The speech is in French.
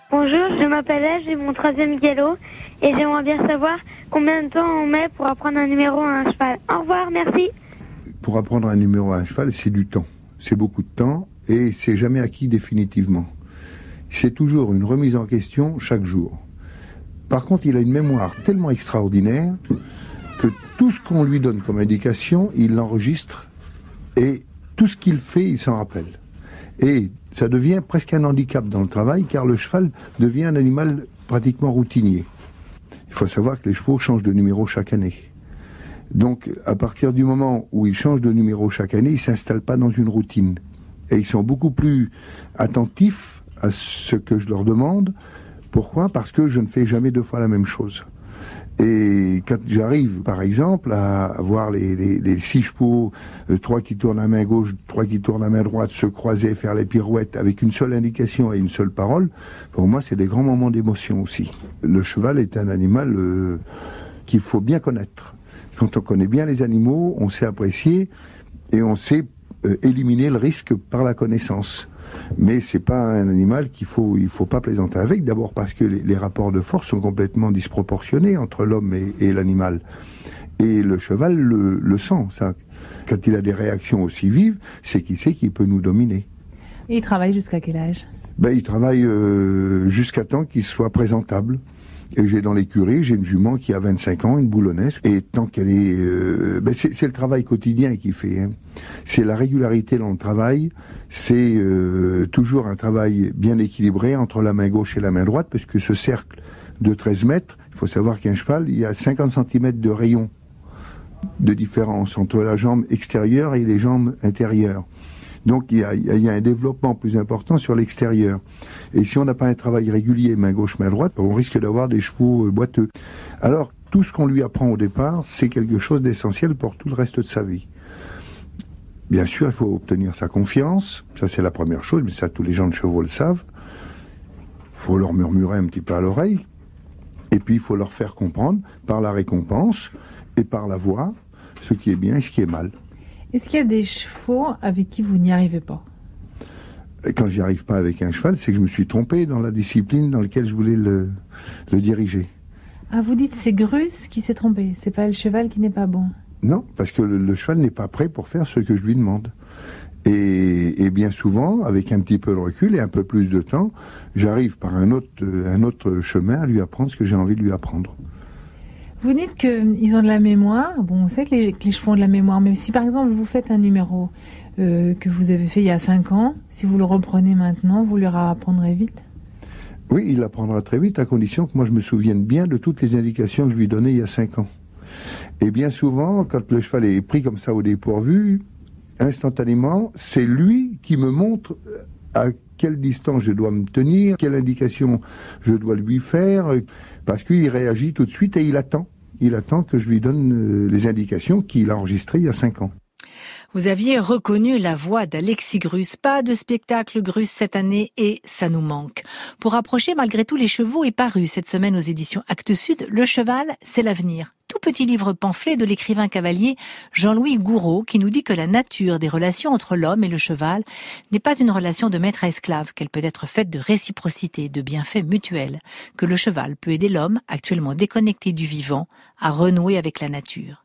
Bonjour, je m'appelle Eve, j'ai mon 3e galop et j'aimerais bien savoir combien de temps on met pour apprendre un numéro à un cheval. Au revoir, merci. Pour apprendre un numéro à un cheval, c'est du temps. C'est beaucoup de temps et c'est jamais acquis définitivement. C'est toujours une remise en question chaque jour. Par contre, il a une mémoire tellement extraordinaire que tout ce qu'on lui donne comme indication, il l'enregistre et tout ce qu'il fait, il s'en rappelle. Et ça devient presque un handicap dans le travail, car le cheval devient un animal pratiquement routinier. Il faut savoir que les chevaux changent de numéro chaque année. Donc, à partir du moment où ils changent de numéro chaque année, ils ne s'installent pas dans une routine. Et ils sont beaucoup plus attentifs à ce que je leur demande. Pourquoi ? Parce que je ne fais jamais 2 fois la même chose. Et quand j'arrive, par exemple, à voir les 6 chevaux, 3 qui tournent à main gauche, 3 qui tournent à main droite, se croiser, faire les pirouettes avec une seule indication et une seule parole, pour moi, c'est des grands moments d'émotion aussi. Le cheval est un animal qu'il faut bien connaître. Quand on connaît bien les animaux, on sait apprécier et on sait éliminer le risque par la connaissance. Mais c'est pas un animal il faut pas plaisanter avec, d'abord parce que les rapports de force sont complètement disproportionnés entre l'homme et l'animal. Et le cheval le sent, ça. Quand il a des réactions aussi vives, c'est qu'il sait qu'il peut nous dominer. Et il travaille jusqu'à quel âge ? Il travaille jusqu'à temps qu'il soit présentable. Et j'ai dans l'écurie, j'ai une jument qui a 25 ans, une boulonnaise, et tant qu'elle est... c'est le travail quotidien qui fait. Hein. C'est la régularité dans le travail, c'est toujours un travail bien équilibré entre la main gauche et la main droite, parce que ce cercle de 13 mètres, il faut savoir qu'un cheval, il y a 50 cm de rayon de différence entre la jambe extérieure et les jambes intérieures. Donc il y a un développement plus important sur l'extérieur. Et si on n'a pas un travail régulier, main gauche, main droite, on risque d'avoir des chevaux boiteux. Alors tout ce qu'on lui apprend au départ, c'est quelque chose d'essentiel pour tout le reste de sa vie. Bien sûr, il faut obtenir sa confiance, ça c'est la première chose, mais ça tous les gens de chevaux le savent. Il faut leur murmurer un petit peu à l'oreille, et puis il faut leur faire comprendre par la récompense et par la voix ce qui est bien et ce qui est mal. Est-ce qu'il y a des chevaux avec qui vous n'y arrivez pas ? Quand j'y arrive pas avec un cheval, c'est que je me suis trompé dans la discipline dans laquelle je voulais le diriger. Ah, vous dites c'est Grus qui s'est trompé, c'est pas le cheval qui n'est pas bon. Non, parce que le cheval n'est pas prêt pour faire ce que je lui demande. Et bien souvent, avec un petit peu de recul et un peu plus de temps, j'arrive par un autre chemin à lui apprendre ce que j'ai envie de lui apprendre. Vous dites qu'ils ont de la mémoire. Bon, on sait que les chevaux ont de la mémoire, mais si par exemple vous faites un numéro que vous avez fait il y a 5 ans, si vous le reprenez maintenant, vous le apprendrez vite ? Oui, il l'apprendra très vite, à condition que moi je me souvienne bien de toutes les indications que je lui donnais il y a 5 ans. Et bien souvent, quand le cheval est pris comme ça au dépourvu, instantanément, c'est lui qui me montre à quelle distance je dois me tenir, quelle indication je dois lui faire, parce qu'il réagit tout de suite et il attend. Il attend que je lui donne les indications qu'il a enregistrées il y a 5 ans. Vous aviez reconnu la voix d'Alexis Grus. Pas de spectacle Grus cette année et ça nous manque. Pour approcher malgré tout les chevaux est paru cette semaine aux éditions Actes Sud, Le cheval, c'est l'avenir. Tout petit livre pamphlet de l'écrivain cavalier Jean-Louis Gouraud qui nous dit que la nature des relations entre l'homme et le cheval n'est pas une relation de maître à esclave, qu'elle peut être faite de réciprocité, de bienfaits mutuels, que le cheval peut aider l'homme, actuellement déconnecté du vivant, à renouer avec la nature.